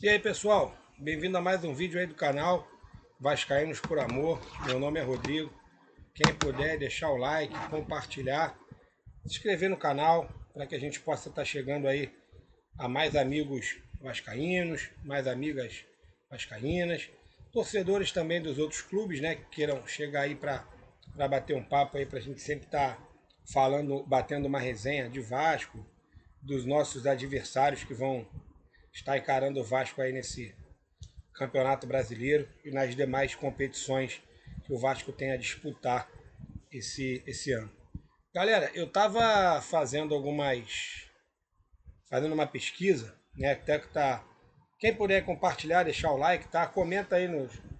E aí pessoal, bem-vindo a mais um vídeo aí do canal Vascaínos por Amor. Meu nome é Rodrigo. Quem puder deixar o like, compartilhar, se inscrever no canal para que a gente possa estar chegando aí a mais amigos vascaínos, mais amigas vascaínas, torcedores também dos outros clubes, né, que queiram chegar aí para bater um papo aí, para a gente sempre estar falando, batendo uma resenha de Vasco, dos nossos adversários que vão estar encarando o Vasco aí nesse Campeonato Brasileiro e nas demais competições que o Vasco tem a disputar esse ano. Galera, eu estava fazendo uma pesquisa, né? Até que tá. Quem puder compartilhar, deixar o like, tá? Comenta aí,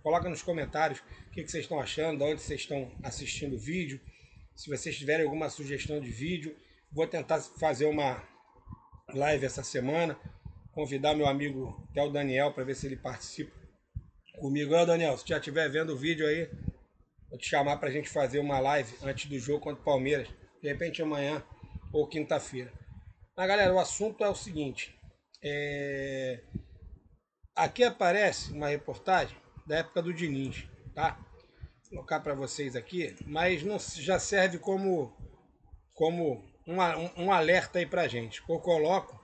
coloca nos comentários o que vocês estão achando, de onde vocês estão assistindo o vídeo. Se vocês tiverem alguma sugestão de vídeo, vou tentar fazer uma live essa semana, convidar meu amigo até o Daniel para ver se ele participa comigo. Ó, Daniel, se já estiver vendo o vídeo aí, vou te chamar para a gente fazer uma live antes do jogo contra o Palmeiras, de repente amanhã ou quinta-feira. Mas galera, o assunto é o seguinte: aqui aparece uma reportagem da época do Diniz, tá? Vou colocar para vocês aqui, mas não já serve como um alerta aí para gente. Eu coloco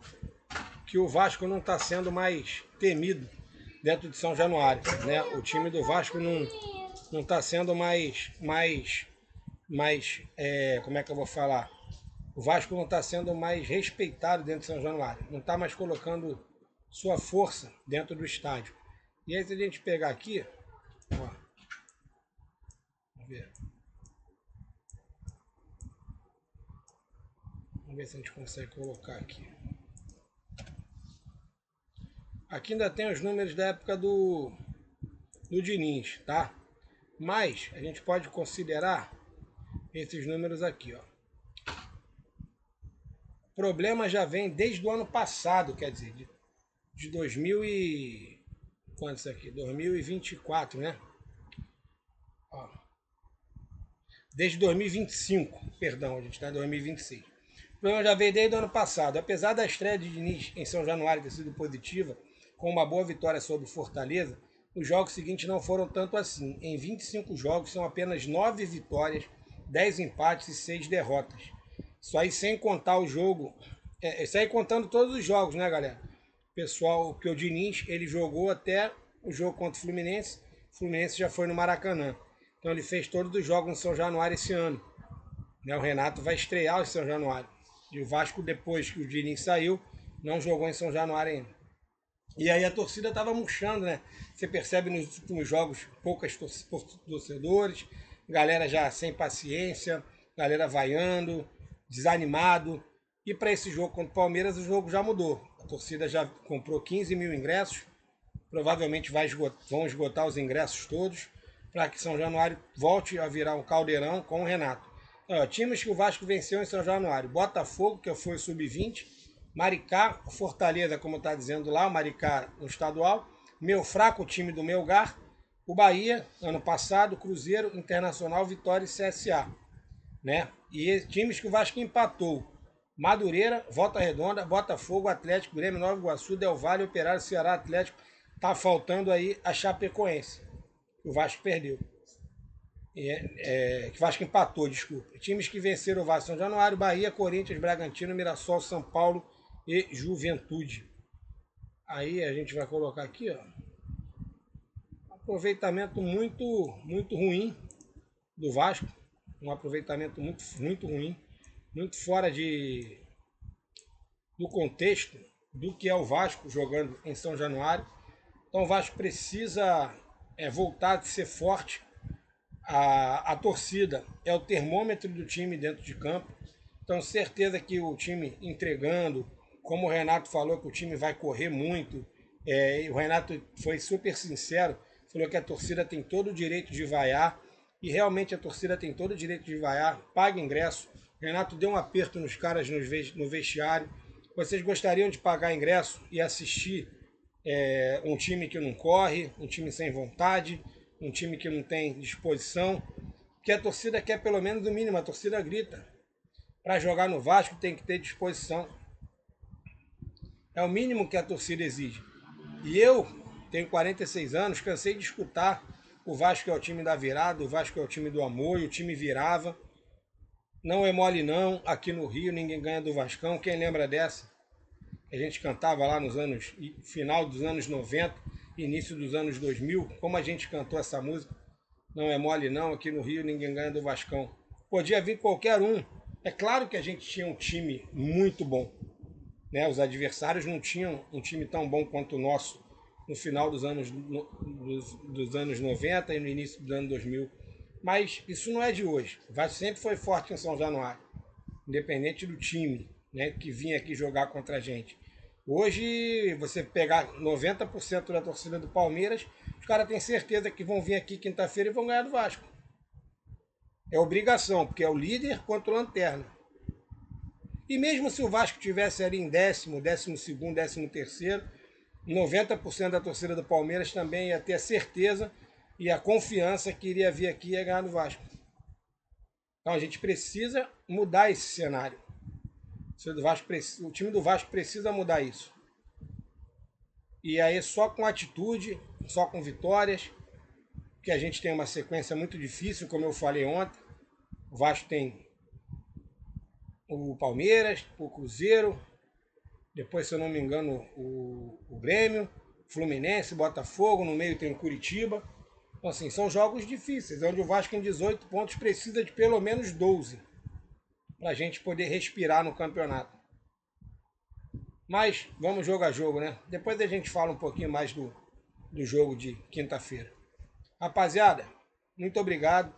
que o Vasco não está sendo mais temido dentro de São Januário, né? O time do Vasco não está sendo como é que eu vou falar? O Vasco não está sendo mais respeitado dentro de São Januário, não está mais colocando sua força dentro do estádio. E aí se a gente pegar aqui, ó, vamos ver se a gente consegue colocar aqui. Aqui ainda tem os números da época do Diniz, tá? Mas a gente pode considerar esses números aqui, ó. O problema já vem desde o ano passado, quer dizer, de 2000 e... quanto isso aqui? 2024, né? Ó. Desde 2025, perdão, a gente está em 2026. O problema já veio desde o ano passado. Apesar da estreia de Diniz em São Januário ter sido positiva, com uma boa vitória sobre Fortaleza, os jogos seguintes não foram tanto assim. Em 25 jogos são apenas 9 vitórias, 10 empates e 6 derrotas. Isso aí sem contar o jogo. Isso aí contando todos os jogos, né, galera? Pessoal, porque o Diniz ele jogou até o jogo contra o Fluminense. O Fluminense já foi no Maracanã. Então ele fez todos os jogos no São Januário esse ano. O Renato vai estrear o São Januário. E o Vasco, depois que o Diniz saiu, não jogou em São Januário ainda. E aí a torcida estava murchando, né? Você percebe nos últimos jogos poucas torcedores, galera já sem paciência, galera vaiando, desanimado. E para esse jogo contra o Palmeiras, o jogo já mudou. A torcida já comprou 15 mil ingressos, provavelmente vão esgotar os ingressos todos, para que São Januário volte a virar um caldeirão com o Renato. Times que o Vasco venceu em São Januário: Botafogo, que foi o sub-20, Maricá, Fortaleza, como está dizendo lá, o Maricá no estadual, meu fraco time do Melgar, o Bahia, ano passado, Cruzeiro, Internacional, Vitória e CSA. Né? E times que o Vasco empatou: Madureira, Volta Redonda, Botafogo, Atlético, Grêmio, Nova Iguaçu, Del Valle, Operário, Ceará, Atlético. Tá faltando aí a Chapecoense, que o Vasco perdeu. Que o Vasco empatou, desculpa. Times que venceram o Vasco: São Januário, Bahia, Corinthians, Bragantino, Mirassol, São Paulo e Juventude. Aí a gente vai colocar aqui, ó, aproveitamento muito ruim do Vasco, um aproveitamento muito ruim, muito fora do contexto do que é o Vasco jogando em São Januário. Então o Vasco precisa voltar a ser forte. A torcida é o termômetro do time dentro de campo. Então certeza que o time entregando, como o Renato falou que o time vai correr muito, o Renato foi super sincero, falou que a torcida tem todo o direito de vaiar, e realmente a torcida tem todo o direito de vaiar, paga ingresso. O Renato deu um aperto nos caras no vestiário. Vocês gostariam de pagar ingresso e assistir um time que não corre, um time sem vontade, um time que não tem disposição? Porque a torcida quer pelo menos o mínimo, a torcida grita. Para jogar no Vasco tem que ter disposição. É o mínimo que a torcida exige. E eu tenho 46 anos, cansei de escutar o Vasco é o time da virada, o Vasco é o time do amor, e o time virava. Não é mole não, aqui no Rio ninguém ganha do Vascão. Quem lembra dessa? A gente cantava lá nos anos, final dos anos 90, início dos anos 2000, como a gente cantou essa música. Não é mole não, aqui no Rio ninguém ganha do Vascão. Podia vir qualquer um. É claro que a gente tinha um time muito bom, né? Os adversários não tinham um time tão bom quanto o nosso no final dos anos 90 e no início dos anos 2000. Mas isso não é de hoje. O Vasco sempre foi forte em São Januário, independente do time, né, que vinha aqui jogar contra a gente. Hoje, você pegar 90% da torcida do Palmeiras, os caras têm certeza que vão vir aqui quinta-feira e vão ganhar do Vasco. É obrigação, porque é o líder contra o lanterna. E mesmo se o Vasco tivesse ali em décimo, 12º, 13º, 90% da torcida do Palmeiras também ia ter a certeza e a confiança que iria vir aqui e ia ganhar do Vasco. Então a gente precisa mudar esse cenário. O time do Vasco precisa mudar isso. E aí só com atitude, só com vitórias, que a gente tem uma sequência muito difícil, como eu falei ontem. O Vasco tem o Palmeiras, o Cruzeiro, depois, se eu não me engano, o Grêmio, Fluminense, Botafogo, no meio tem o Curitiba. Então, assim, são jogos difíceis, onde o Vasco em 18 pontos precisa de pelo menos 12 para a gente poder respirar no campeonato. Mas vamos jogo a jogo, né? Depois a gente fala um pouquinho mais do jogo de quinta-feira. Rapaziada, muito obrigado.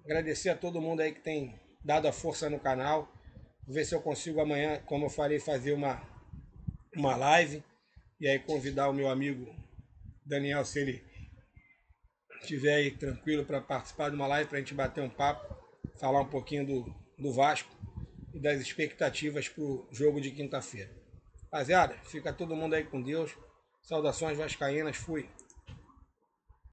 Agradecer a todo mundo aí que tem dado a força no canal. Vou ver se eu consigo amanhã, como eu falei, fazer uma live. E aí convidar o meu amigo Daniel, se ele estiver aí tranquilo para participar de uma live, para a gente bater um papo, falar um pouquinho do Vasco e das expectativas para o jogo de quinta-feira. Rapaziada, fica todo mundo aí com Deus. Saudações vascaínas, fui.